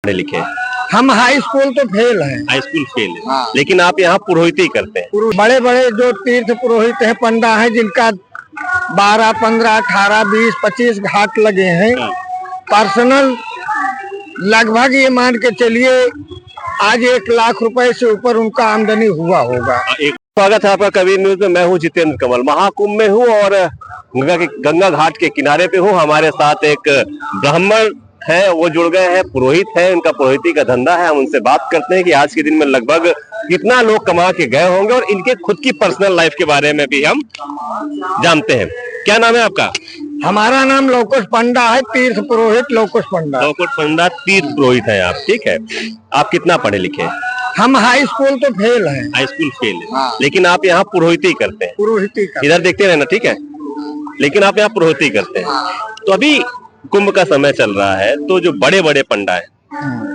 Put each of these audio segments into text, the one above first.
पढ़े लिखे? हम हाई स्कूल तो फेल हैं। हाई स्कूल फेल है। हाँ। लेकिन आप यहाँ पुरोहित ही करते हैं? बड़े बड़े जो तीर्थ पुरोहित हैं, पंडा हैं, जिनका 12, 15, 18, 20, 25 घाट लगे हैं। हाँ। पर्सनल लगभग ये मान के चलिए आज 1 लाख रुपए से ऊपर उनका आमदनी हुआ होगा। स्वागत है आपका कबीर न्यूज में। मैं हूँ जितेंद्र कमल। महाकुंभ में हूँ और गंगा घाट के किनारे पे हूँ। हमारे साथ एक ब्राह्मण है, वो जुड़ गए हैं, पुरोहित है, उनका पुरोहिती का धंधा है। हम उनसे बात करते हैं कि आज के दिन में लगभग कितना लोग कमा के गए होंगे और इनके खुद की पर्सनल लाइफ के बारे में भी हम जानते हैं। क्या नाम है आपका? हमारा नाम लोकुश पंडा है, तीर्थ पुरोहित लोकुश पंडा। लोकुश पंडा तीर्थ पुरोहित है आप, ठीक है। आप कितना पढ़े लिखे हैं? हम हाई स्कूल तो फेल हैं। हाई स्कूल फेल है। हाँ। लेकिन आप यहाँ पुरोहिती करते हैं? पुरोहिती करते। इधर देखते रहना, ठीक है। लेकिन आप यहाँ पुरोहिती करते हैं। हाँ। तो अभी कुंभ का समय चल रहा है, तो जो बड़े बड़े पंडा है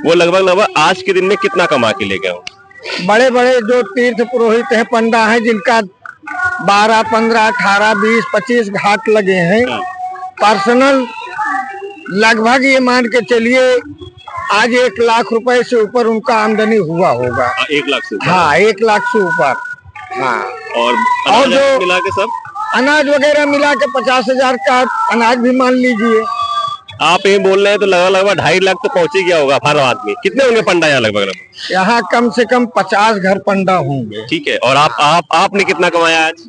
वो लगभग आज के दिन में कितना कमा के ले गए होंगे? बड़े बड़े जो तीर्थ पुरोहित हैं, पंडा हैं, जिनका 12, 15, 18, 20, 25 घाट लगे हैं। हाँ। पर्सनल लगभग ये मान के चलिए आज 1 लाख रुपए से ऊपर उनका आमदनी हुआ होगा। 1 लाख से ऊपर? हाँ, 1 लाख से ऊपर। हाँ। और जो मिला के सब अनाज वगैरह मिला के 50,000 का अनाज भी मान लीजिए। आप ये बोल रहे हैं तो लगभग 2.5 लाख तो पहुंच ही गया होगा हर आदमी। कितने होंगे पंडा यहाँ लगभग? यहाँ कम से कम 50 घर पंडा होंगे। ठीक है। और आपने कितना कमाया आज?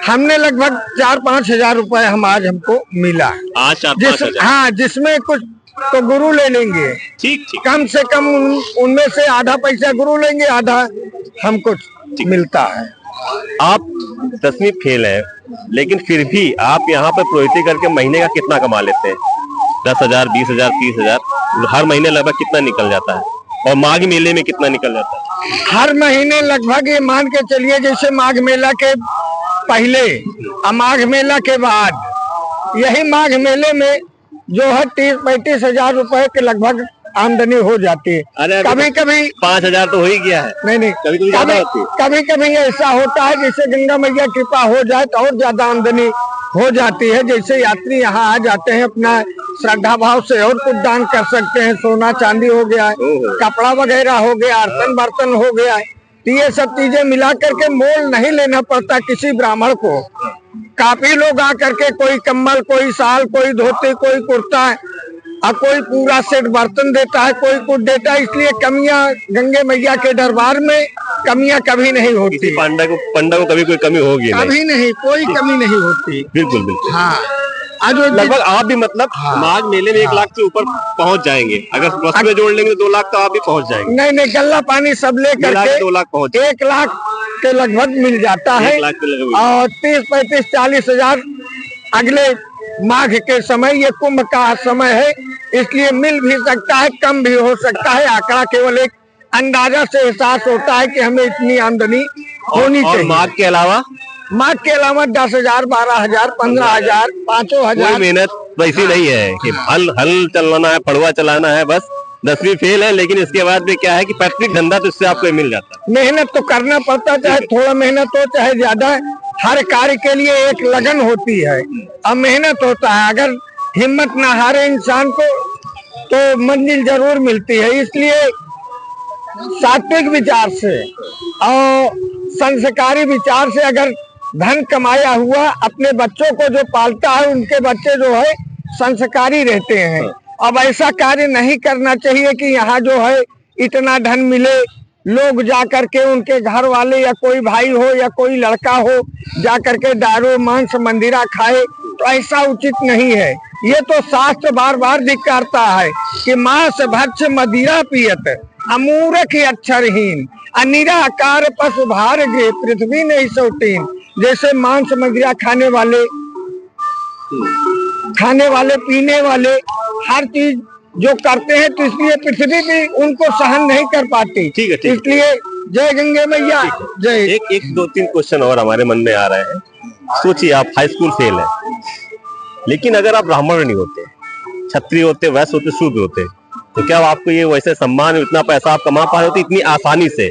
हमने लगभग 4-5 हजार रुपए हमको मिला आज। 4-5 हजार? हाँ, जिसमें कुछ तो गुरु ले लेंगे। ठीक। कम से कम उनमें से आधा पैसा गुरु लेंगे, आधा हमको मिलता है। आप 10वीं फेल है, लेकिन फिर भी आप यहाँ पे पुरोहिती करके महीने का कितना कमा लेते हैं? 10,000, 20,000, 30,000 हर महीने लगभग कितना निकल जाता है? और माघ मेले में कितना निकल जाता है? हर महीने लगभग ये मान के चलिए जैसे माघ मेला के पहले और माघ मेला के बाद, यही माघ मेले में जो है 30-35 हजार रुपए के लगभग आमदनी हो जाती है। कभी कभी 5,000 तो हो ही गया है। नहीं, कभी कभी ऐसा होता है जैसे गंगा मैया कृपा हो जाए तो और ज्यादा आमदनी हो जाती है। जैसे यात्री यहाँ आ जाते हैं, अपना श्रद्धा भाव से और कुछ दान कर सकते हैं। सोना चांदी हो गया है, कपड़ा वगैरह हो गया, बर्तन हो गया है, तो ये सब चीजें मिला करके मोल नहीं लेना पड़ता किसी ब्राह्मण को। काफी लोग आकर के कोई कम्बल, कोई साल, कोई धोती, कोई कुर्ता और कोई पूरा सेट बर्तन देता है, कोई कुछ देता है। इसलिए कमियां गंगे मैया के दरबार में कमियां कभी नहीं होती। पंडा को कभी कोई कमी होगी कभी नहीं, कोई कमी नहीं होती। बिल्कुल बिल्कुल। हाँ। लगभग आप भी मतलब माघ मेले में 1 लाख से ऊपर पहुंच जाएंगे। अगर बस में जोड़ लेंगे 2 लाख तो आप भी पहुंच जाएंगे। नहीं, गल्ला पानी सब लेकर के 2 लाख पहुंच, 1 लाख के लगभग मिल जाता है। और 30-35-40 हजार अगले माघ के समय, ये कुंभ का समय है, इसलिए मिल भी सकता है, कम भी हो सकता है। आंकड़ा केवल एक अंदाजा से एहसास होता है कि हमें इतनी आमदनी होनी चाहिए। माघ के अलावा 10,000, 12,000, 15,000, 5,000। मेहनत वैसी नहीं है कि हल चलाना है, पड़ुआ चलाना है, बस 10वीं फेल है। लेकिन इसके बाद भी क्या है कि पैतृक धंधा तो इससे आपको मिल जाता है। मेहनत तो करना पड़ता, चाहे थोड़ा मेहनत हो चाहे ज्यादा। हर कार्य के लिए एक लगन होती है और मेहनत होता है। अगर हिम्मत ना हारे इंसान को तो मंजिल जरूर मिलती है। इसलिए सात्विक विचार से और संस्कारी विचार से अगर धन कमाया हुआ अपने बच्चों को जो पालता है, उनके बच्चे जो है संस्कारी रहते हैं। अब ऐसा कार्य नहीं करना चाहिए कि यहाँ जो है इतना धन मिले, लोग जा करके उनके घर वाले या कोई भाई हो या कोई लड़का हो जा करके दारू मांस मंदिरा खाए, तो ऐसा उचित नहीं है। ये तो शास्त्र बार बार धिक्कारता है कि मांस भक्ष मदिरा पियत अमूर्ख अक्षरहीन अनिराकार पशु भार गृह पृथ्वी नहीं सौतीन। जैसे मांस मदिरा खाने वाले पीने वाले हर चीज जो करते हैं, तो इसलिए पृथ्वी भी उनको सहन नहीं कर पाती। ठीक है। इसलिए जय गंगे मैया जय। एक 2-3 क्वेश्चन और हमारे मन में आ रहे हैं। सोचिए, आप हाई स्कूल फेल है, लेकिन अगर आप ब्राह्मण नहीं होते, क्षत्रिय होते, वैश्य होते, शूद्र होते, तो क्या आपको ये वैसे सम्मान, इतना पैसा आप कमा पा रहे होते इतनी आसानी से?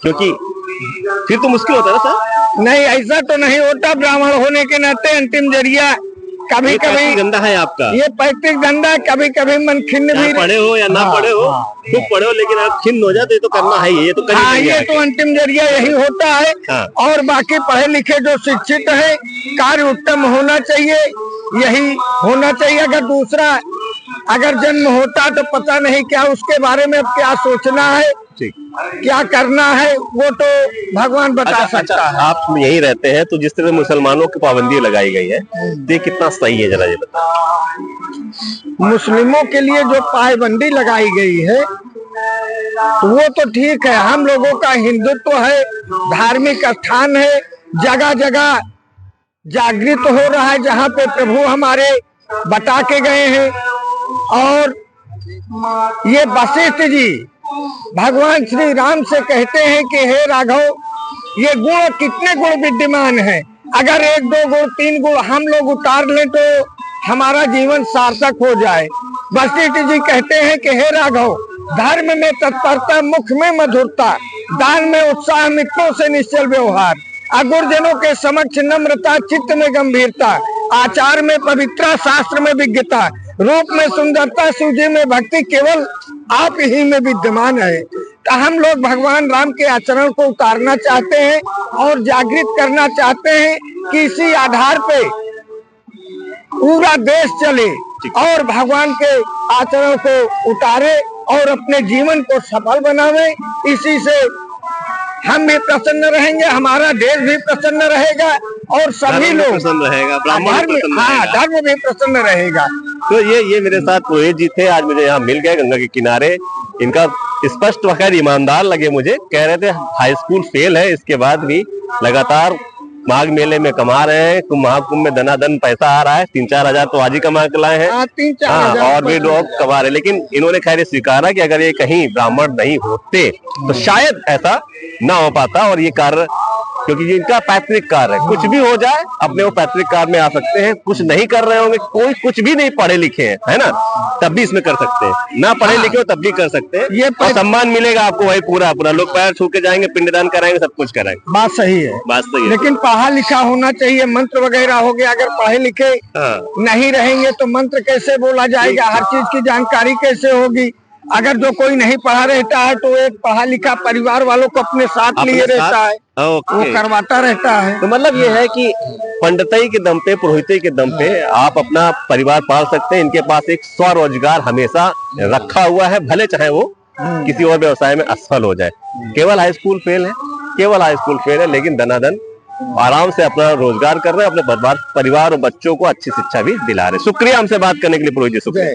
क्योंकि फिर तो मुश्किल होता है ना सर। नहीं, ऐसा तो नहीं होता। ब्राह्मण होने के नाते अंतिम जरिया कभी ये कभी पैतृक धंधा है आपका? ये पैतृक धंधा, कभी कभी मन खिन्न भी। पढ़े हो या ना पढ़े हो, खूब पढ़े हो, लेकिन आप खिन्न हो जाते तो करना है, ये तो कर ही हाँ, लेंगे ये आगे। तो अंतिम जरिया यही होता है। हाँ। और बाकी पढ़े लिखे जो शिक्षित है, कार्य उत्तम होना चाहिए, यही होना चाहिए। अगर जन्म होता तो पता नहीं क्या उसके बारे में अब क्या सोचना है, ठीक। क्या करना है, वो तो भगवान बता सकता है। आप यही रहते हैं, तो जिस तरह मुसलमानों की पाबंदी लगाई गई है, तो ये कितना सही है, जरा ये बताओ। मुस्लिमों के लिए जो पाबंदी लगाई गई है तो वो तो ठीक है। हम लोगों का हिंदुत्व है, धार्मिक स्थान है, जगह जगह जागृत हो रहा है, जहाँ पे प्रभु हमारे बता के गए हैं। और ये वशिष्ठ जी भगवान श्री राम से कहते हैं कि हे राघव, ये गुण कितने गुण विद्यमान हैं, अगर 1 2 गुण 3 गुण हम लोग उतार लें तो हमारा जीवन सार्थक हो जाए। वशिष्ठ जी कहते हैं कि हे राघव, धर्म में तत्परता, मुख में मधुरता, दान में उत्साह, मित्रों से निश्चल व्यवहार, अगुरजनों के समक्ष नम्रता, चित्त में गंभीरता, आचार में पवित्रता, शास्त्र में विज्ञता, रूप में सुंदरता, सूझी में भक्ति, केवल आप ही में विद्यमान है। तो हम लोग भगवान राम के आचरण को उतारना चाहते हैं और जागृत करना चाहते हैं कि इसी आधार पे पूरा देश चले और भगवान के आचरण को उतारे और अपने जीवन को सफल बनावे। इसी से हम भी प्रसन्न रहेंगे, हमारा देश भी प्रसन्न रहेगा और सभी लोग प्रसन्न रहेगा, ब्राह्मण प्रसन्न रहेगा। धर्म भी प्रसन्न रहेगा। तो ये मेरे साथ पुरोहित जी थे, आज मुझे यहाँ मिल गए गंगा के किनारे। इनका स्पष्ट वखैर ईमानदार लगे मुझे, कह रहे थे हाई स्कूल फेल है, इसके बाद भी लगातार माघ मेले में कमा रहे हैं। महाकुंभ में दनादन पैसा आ रहा है, 3-4 हजार तो आज ही कमा के लाए हैं। 3-4 हजार और भी लोग कमा रहे, लेकिन इन्होंने खैर स्वीकारा कि अगर ये कहीं ब्राह्मण नहीं होते तो शायद ऐसा ना हो पाता। और ये कार्य, क्योंकि इनका पैतृक कार्य है, कुछ भी हो जाए अपने वो पैतृक कार्य में आ सकते हैं। कुछ नहीं कर रहे होंगे, कोई कुछ भी नहीं पढ़े लिखे हैं, है ना, तब भी इसमें कर सकते हैं, ना पढ़े लिखे हो तब भी कर सकते हैं। ये और सम्मान मिलेगा आपको वही पूरा पूरा, लोग पैर छू के जाएंगे, पिंडदान कराएंगे, सब कुछ कराएंगे। बात सही है, बात सही है। लेकिन पढ़ा लिखा होना चाहिए, मंत्र वगैरह हो गया। अगर पढ़े लिखे नहीं रहेंगे तो मंत्र कैसे बोला जाएगा, हर चीज की जानकारी कैसे होगी। अगर जो कोई नहीं पढ़ा रहता है तो एक पढ़ा लिखा परिवार वालों को अपने साथ लिए रहता है, वो करवाता रहता है। तो मतलब ये है कि पंडिताई के दम पे, पुरोहिती के दम पे आप अपना परिवार पाल सकते हैं। इनके पास एक स्वरोजगार हमेशा रखा हुआ है, भले चाहे वो किसी और व्यवसाय में असफल हो जाए। केवल हाई स्कूल फेल है, केवल हाई स्कूल फेल है, लेकिन दनादन आराम से अपना रोजगार कर रहे हैं, अपने परिवार और बच्चों को अच्छी शिक्षा भी दिला रहे हैं। शुक्रिया हमसे बात करने के लिए पुरोहित जी, शुक्रिया।